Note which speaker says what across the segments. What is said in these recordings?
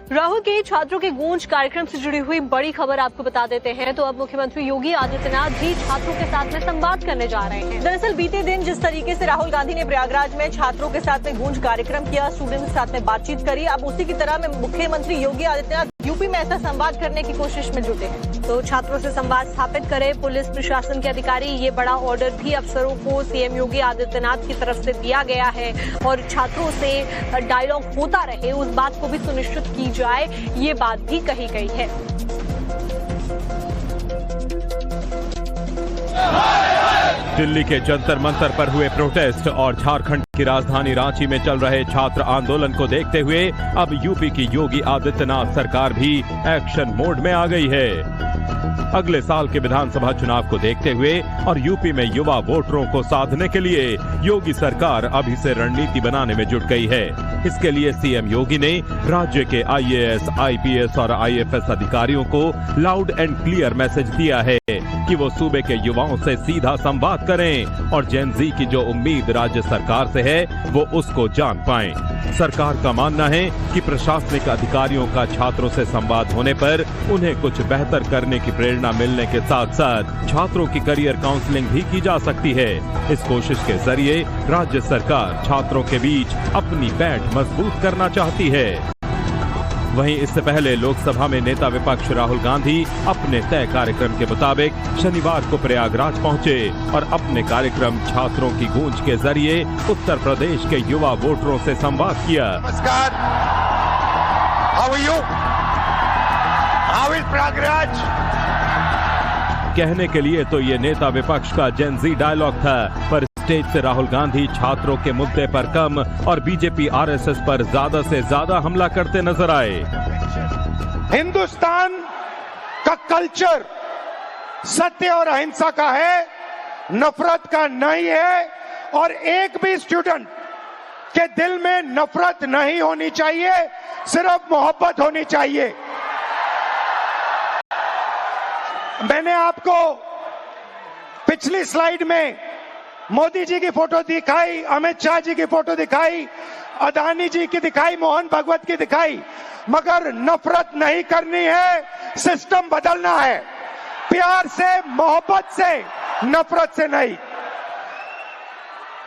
Speaker 1: राहुल के छात्रों के गूंज कार्यक्रम से जुड़ी हुई बड़ी खबर आपको बता देते हैं। तो अब मुख्यमंत्री योगी आदित्यनाथ भी छात्रों के साथ में संवाद करने जा रहे हैं। दरअसल बीते दिन जिस तरीके से राहुल गांधी ने प्रयागराज में छात्रों के साथ में गूंज कार्यक्रम किया, स्टूडेंट्स के साथ में बातचीत करी, अब उसी की तरह में मुख्यमंत्री योगी आदित्यनाथ यूपी में ऐसा संवाद करने की कोशिश में जुटे हैं। तो छात्रों से संवाद स्थापित करे पुलिस प्रशासन के अधिकारी, ये बड़ा ऑर्डर भी अफसरों को सीएम योगी आदित्यनाथ की तरफ से दिया गया है और छात्रों से डायलॉग होता रहे, उस बात को भी सुनिश्चित की जाए, ये बात भी कही गई है।
Speaker 2: दिल्ली के जंतर मंतर पर हुए प्रोटेस्ट और झारखंड की राजधानी रांची में चल रहे छात्र आंदोलन को देखते हुए अब यूपी की योगी आदित्यनाथ सरकार भी एक्शन मोड में आ गई है। अगले साल के विधानसभा चुनाव को देखते हुए और यूपी में युवा वोटरों को साधने के लिए योगी सरकार अभी से रणनीति बनाने में जुट गई है। इसके लिए सीएम योगी ने राज्य के आईएएस, आईपीएस और आईएफएस अधिकारियों को लाउड एंड क्लियर मैसेज दिया है कि वो सूबे के युवाओं से सीधा संवाद करें और जेन जी की जो उम्मीद राज्य सरकार से है वो उसको जान पाएं। सरकार का मानना है कि प्रशासनिक अधिकारियों का छात्रों से संवाद होने पर उन्हें कुछ बेहतर करने की प्रेरणा मिलने के साथ साथ छात्रों की करियर काउंसलिंग भी की जा सकती है। इस कोशिश के जरिए राज्य सरकार छात्रों के बीच अपनी पैठ मजबूत करना चाहती है। वहीं इससे पहले लोकसभा में नेता विपक्ष राहुल गांधी अपने तय कार्यक्रम के मुताबिक शनिवार को प्रयागराज पहुंचे और अपने कार्यक्रम छात्रों की गूंज के जरिए उत्तर प्रदेश के युवा वोटरों से संवाद किया।
Speaker 3: नमस्कार, how are you? How is Prayagraj?
Speaker 2: कहने के लिए तो ये नेता विपक्ष का जेन जी डायलॉग था, पर स्टेज से राहुल गांधी छात्रों के मुद्दे पर कम और बीजेपी आरएसएस पर ज्यादा से ज्यादा हमला करते नजर आए।
Speaker 3: हिंदुस्तान का कल्चर सत्य और अहिंसा का है, नफरत का नहीं है और एक भी स्टूडेंट के दिल में नफरत नहीं होनी चाहिए, सिर्फ मोहब्बत होनी चाहिए। मैंने आपको पिछली स्लाइड में मोदी जी की फोटो दिखाई, अमित शाह जी की फोटो दिखाई, अदानी जी की दिखाई, मोहन भागवत की दिखाई, मगर नफरत नहीं करनी है, सिस्टम बदलना है। प्यार से, मोहब्बत से, नफरत से नहीं।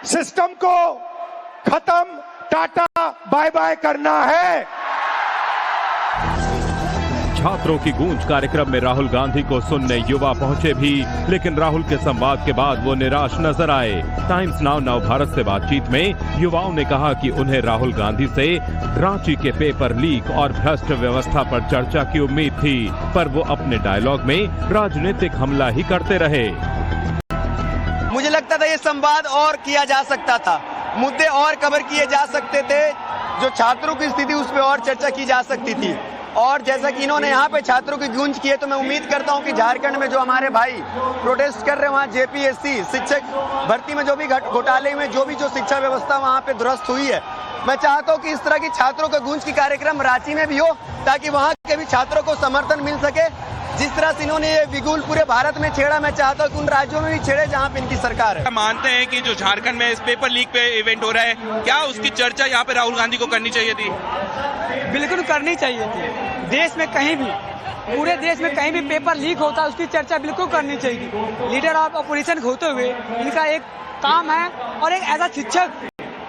Speaker 3: सिस्टम को खत्म, टाटा बाय बाय करना है।
Speaker 2: छात्रों की गूंज कार्यक्रम में राहुल गांधी को सुनने युवा पहुंचे भी, लेकिन राहुल के संवाद के बाद वो निराश नजर आए। टाइम्स नाउ नव भारत से बातचीत में युवाओं ने कहा कि उन्हें राहुल गांधी से रांची के पेपर लीक और भ्रष्ट व्यवस्था पर चर्चा की उम्मीद थी, पर वो अपने डायलॉग में राजनीतिक हमला ही करते रहे।
Speaker 4: मुझे लगता था ये संवाद और किया जा सकता था, मुद्दे और कवर किए जा सकते थे, जो छात्रों की स्थिति उस पर और चर्चा की जा सकती थी। और जैसा कि इन्होंने यहाँ पे छात्रों की गूंज की है, तो मैं उम्मीद करता हूँ कि झारखंड में जो हमारे भाई प्रोटेस्ट कर रहे हैं, वहाँ जेपीएससी शिक्षक भर्ती में जो भी घोटाले में जो शिक्षा व्यवस्था वहाँ पे दुरुस्त हुई है, मैं चाहता हूँ कि इस तरह की छात्रों का गूंज की कार्यक्रम रांची में भी हो, ताकि वहाँ के भी छात्रों को समर्थन मिल सके। जिस तरह से इन्होंने ये बिगुल पूरे भारत में छेड़ा, मैं चाहता हूँ कि उन राज्यों में भी छेड़े जहाँ पे इनकी सरकार है।
Speaker 5: मानते हैं कि जो झारखंड में इस पेपर लीक पे इवेंट हो रहा है, क्या उसकी चर्चा यहाँ पे राहुल गांधी को करनी चाहिए थी?
Speaker 6: बिल्कुल करनी चाहिए थी। देश में कहीं भी, पूरे देश में कहीं भी पेपर लीक होता है, उसकी चर्चा बिल्कुल करनी चाहिए। लीडर ऑफ ऑपोजिशन होते हुए इनका एक काम है, और एक ऐसा शिक्षक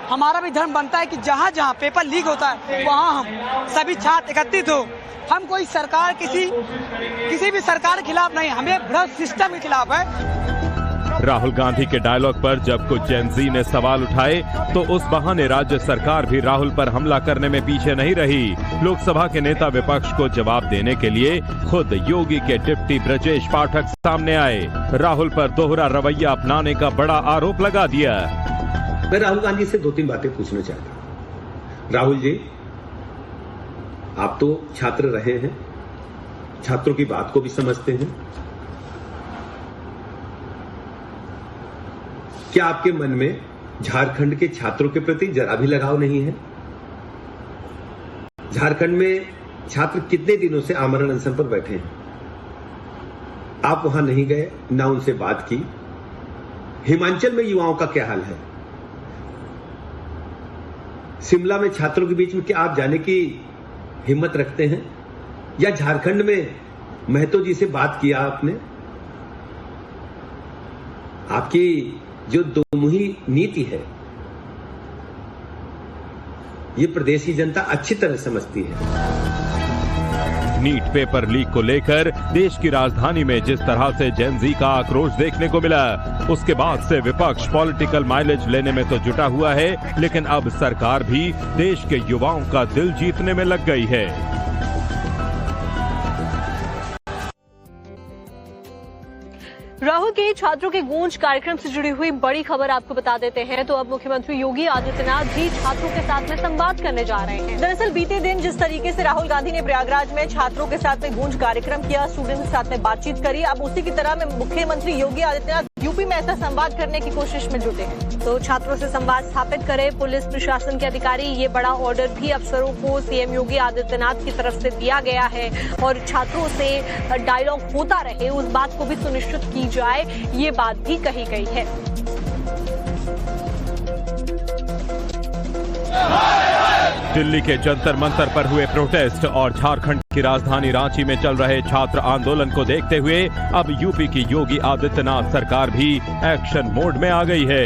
Speaker 6: हमारा भी धर्म बनता है कि जहाँ जहाँ पेपर लीक होता है वहाँ हम सभी छात्र एकत्रित हो। हम कोई सरकार, किसी भी सरकार के खिलाफ नहीं, हमें भ्रष्ट सिस्टम के खिलाफ है।
Speaker 2: राहुल गांधी के डायलॉग पर जब कुछ जेन जी ने सवाल उठाए, तो उस बहाने राज्य सरकार भी राहुल पर हमला करने में पीछे नहीं रही। लोकसभा के नेता विपक्ष को जवाब देने के लिए खुद योगी के डिप्टी ब्रजेश पाठक सामने आए। राहुल पर दोहरा रवैया अपनाने का बड़ा आरोप लगा दिया।
Speaker 7: मैं राहुल गांधी से 2-3 बातें पूछना चाहता हूं। राहुल जी, आप तो छात्र रहे हैं, छात्रों की बात को भी समझते हैं। क्या आपके मन में झारखंड के छात्रों के प्रति जरा भी लगाव नहीं है? झारखंड में छात्र कितने दिनों से आमरण अनशन पर बैठे हैं, आप वहां नहीं गए, ना उनसे बात की। हिमाचल में युवाओं का क्या हाल है? शिमला में छात्रों के बीच में क्या आप जाने की हिम्मत रखते हैं? या झारखंड में महतो जी से बात किया आपने? आपकी जो दोमुही नीति है ये प्रदेश की जनता अच्छी तरह समझती है।
Speaker 2: नीट पेपर लीक को लेकर देश की राजधानी में जिस तरह से जेन जी का आक्रोश देखने को मिला, उसके बाद से विपक्ष पॉलिटिकल माइलेज लेने में तो जुटा हुआ है, लेकिन अब सरकार भी देश के युवाओं का दिल जीतने में लग गई है।
Speaker 1: राहुल के छात्रों के गूंज कार्यक्रम से जुड़ी हुई बड़ी खबर आपको बता देते हैं तो अब मुख्यमंत्री योगी आदित्यनाथ भी छात्रों के साथ में संवाद करने जा रहे हैं। दरअसल बीते दिन जिस तरीके से राहुल गांधी ने प्रयागराज में छात्रों के साथ में गूंज कार्यक्रम किया, स्टूडेंट्स के साथ में बातचीत करी, अब उसी की तरह में मुख्यमंत्री योगी आदित्यनाथ यूपी में ऐसा संवाद करने की कोशिश में जुटे हैं। तो छात्रों से संवाद स्थापित करें पुलिस प्रशासन के अधिकारी, ये बड़ा ऑर्डर भी अफसरों को सीएम योगी आदित्यनाथ की तरफ से दिया गया है और छात्रों से डायलॉग होता रहे उस बात को भी सुनिश्चित की जाए, ये बात भी कही गई है।
Speaker 2: दिल्ली के जंतर मंतर पर हुए प्रोटेस्ट और झारखंड की राजधानी रांची में चल रहे छात्र आंदोलन को देखते हुए अब यूपी की योगी आदित्यनाथ सरकार भी एक्शन मोड में आ गई है।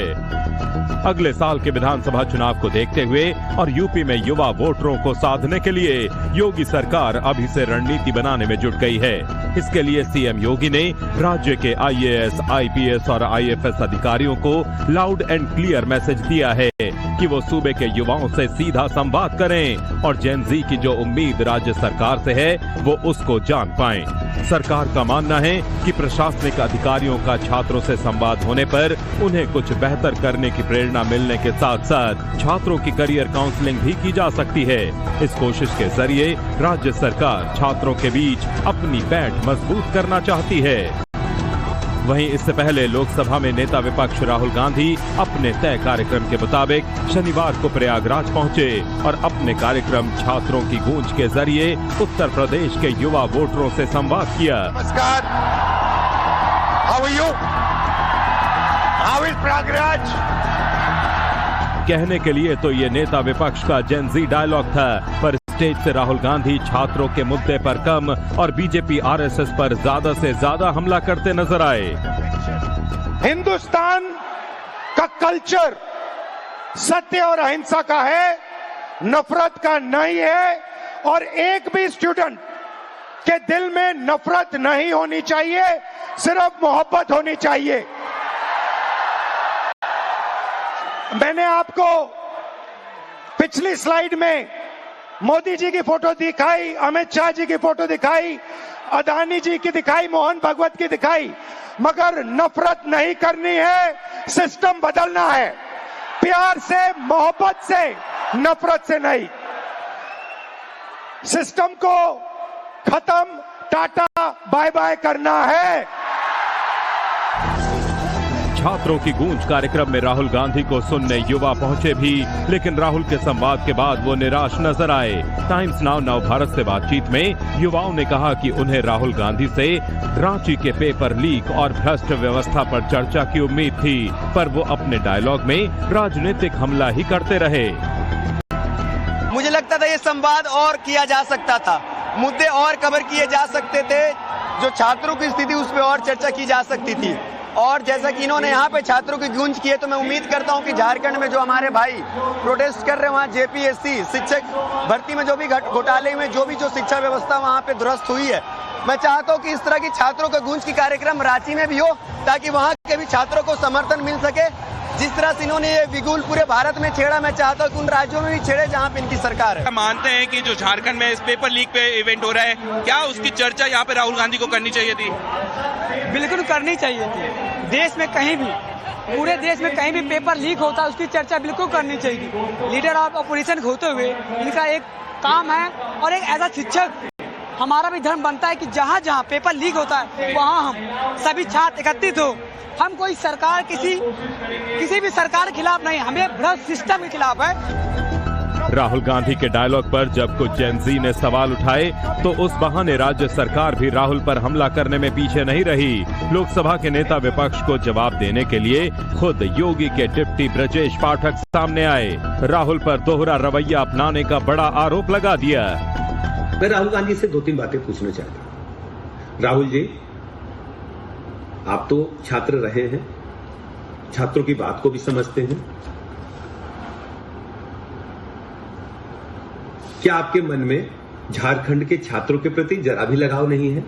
Speaker 2: अगले साल के विधानसभा चुनाव को देखते हुए और यूपी में युवा वोटरों को साधने के लिए योगी सरकार अभी से रणनीति बनाने में जुट गई है। इसके लिए सीएम योगी ने राज्य के आईएएस, आईपीएस और आईएफएस अधिकारियों को लाउड एंड क्लियर मैसेज दिया है कि वो सूबे के युवाओं से सीधा संवाद करें और जेन जी की जो उम्मीद राज्य सरकार से है वो उसको जान पाएं। सरकार का मानना है कि प्रशासनिक अधिकारियों का छात्रों से संवाद होने पर उन्हें कुछ बेहतर करने की प्रेरणा मिलने के साथ साथ छात्रों की करियर काउंसलिंग भी की जा सकती है। इस कोशिश के जरिए राज्य सरकार छात्रों के बीच अपनी पैठ मजबूत करना चाहती है। वहीं इससे पहले लोकसभा में नेता विपक्ष राहुल गांधी अपने तय कार्यक्रम के मुताबिक शनिवार को प्रयागराज पहुंचे और अपने कार्यक्रम छात्रों की गूंज के जरिए उत्तर प्रदेश के युवा वोटरों से संवाद किया।
Speaker 3: नमस्कार, how are you? How is Prayagraj?
Speaker 2: कहने के लिए तो ये नेता विपक्ष का जेन जी डायलॉग था, पर स्टेज से राहुल गांधी छात्रों के मुद्दे पर कम और बीजेपी आरएसएस पर ज्यादा से ज्यादा हमला करते नजर आए।
Speaker 3: हिंदुस्तान का कल्चर सत्य और अहिंसा का है, नफरत का नहीं है और एक भी स्टूडेंट के दिल में नफरत नहीं होनी चाहिए, सिर्फ मोहब्बत होनी चाहिए। मैंने आपको पिछली स्लाइड में मोदी जी की फोटो दिखाई, अमित शाह जी की फोटो दिखाई, अदानी जी की दिखाई, मोहन भागवत की दिखाई, मगर नफरत नहीं करनी है, सिस्टम बदलना है। प्यार से, मोहब्बत से, नफरत से नहीं। सिस्टम को खत्म, टाटा बाय बाय करना है।
Speaker 2: छात्रों की गूंज कार्यक्रम में राहुल गांधी को सुनने युवा पहुंचे भी, लेकिन राहुल के संवाद के बाद वो निराश नजर आए। टाइम्स नाउ नव भारत से बातचीत में युवाओं ने कहा कि उन्हें राहुल गांधी से रांची के पेपर लीक और भ्रष्ट व्यवस्था पर चर्चा की उम्मीद थी, पर वो अपने डायलॉग में राजनीतिक हमला ही करते रहे।
Speaker 4: मुझे लगता था ये संवाद और किया जा सकता था, मुद्दे और कवर किए जा सकते थे, जो छात्रों की स्थिति उस पर और चर्चा की जा सकती थी। और जैसा कि इन्होंने यहाँ पे छात्रों की गूंज की है, तो मैं उम्मीद करता हूँ कि झारखंड में जो हमारे भाई प्रोटेस्ट कर रहे हैं, वहाँ जेपीएससी शिक्षक भर्ती में जो भी घोटाले हुए, जो शिक्षा व्यवस्था वहाँ पे ध्वस्त हुई है, मैं चाहता हूँ कि इस तरह की छात्रों का गूंज की कार्यक्रम रांची में भी हो, ताकि वहाँ के भी छात्रों को समर्थन मिल सके। जिस तरह से इन्होंने ये बिगुल पूरे भारत में छेड़ा, मैं चाहता हूँ कि उन राज्यों में भी छेड़े जहाँ पे इनकी सरकार है।
Speaker 5: मानते हैं कि जो झारखंड में इस पेपर लीक पे इवेंट हो रहा है, क्या उसकी चर्चा यहाँ पे राहुल गांधी को करनी चाहिए थी?
Speaker 6: बिल्कुल करनी चाहिए थी। देश में कहीं भी, पूरे देश में कहीं भी पेपर लीक होता है उसकी चर्चा बिल्कुल करनी चाहिए। लीडर ऑफ ऑपोजिशन होते हुए इनका एक काम है और एक एज अ शिक्षक हमारा भी धर्म बनता है कि जहाँ जहाँ पेपर लीक होता है वहाँ हम सभी छात्र एकत्रित हो। हम कोई सरकार किसी भी सरकार के खिलाफ नहीं, हमें भ्रष्ट सिस्टम के खिलाफ है।
Speaker 2: राहुल गांधी के डायलॉग पर जब कुछ जेन जी ने सवाल उठाए तो उस बहाने राज्य सरकार भी राहुल पर हमला करने में पीछे नहीं रही। लोकसभा के नेता विपक्ष को जवाब देने के लिए खुद योगी के डिप्टी ब्रजेश पाठक सामने आए, राहुल पर दोहरा रवैया अपनाने का बड़ा आरोप लगा दिया।
Speaker 7: मैं राहुल गांधी से 2-3 बातें पूछना चाहता हूं। राहुल जी, आप तो छात्र रहे हैं, छात्रों की बात को भी समझते हैं। क्या आपके मन में झारखंड के छात्रों के प्रति जरा भी लगाव नहीं है?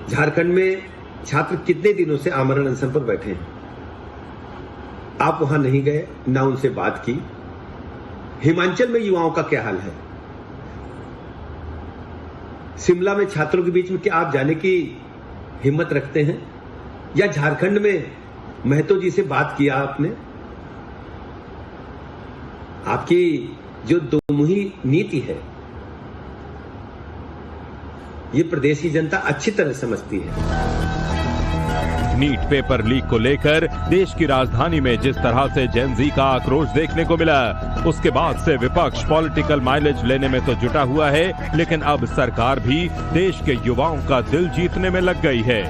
Speaker 7: झारखंड में छात्र कितने दिनों से आमरण अनशन पर बैठे हैं? आप वहां नहीं गए, ना उनसे बात की। हिमाचल में युवाओं का क्या हाल है? शिमला में छात्रों के बीच में क्या आप जाने की हिम्मत रखते हैं? या झारखंड में महतो जी से बात किया आपने? आपकी जो दोमुही नीति है, ये प्रदेश की जनता अच्छी तरह समझती है।
Speaker 2: नीट पेपर लीक को लेकर देश की राजधानी में जिस तरह से जेन ज़ी का आक्रोश देखने को मिला, उसके बाद से विपक्ष पॉलिटिकल माइलेज लेने में तो जुटा हुआ है, लेकिन अब सरकार भी देश के युवाओं का दिल जीतने में लग गई है।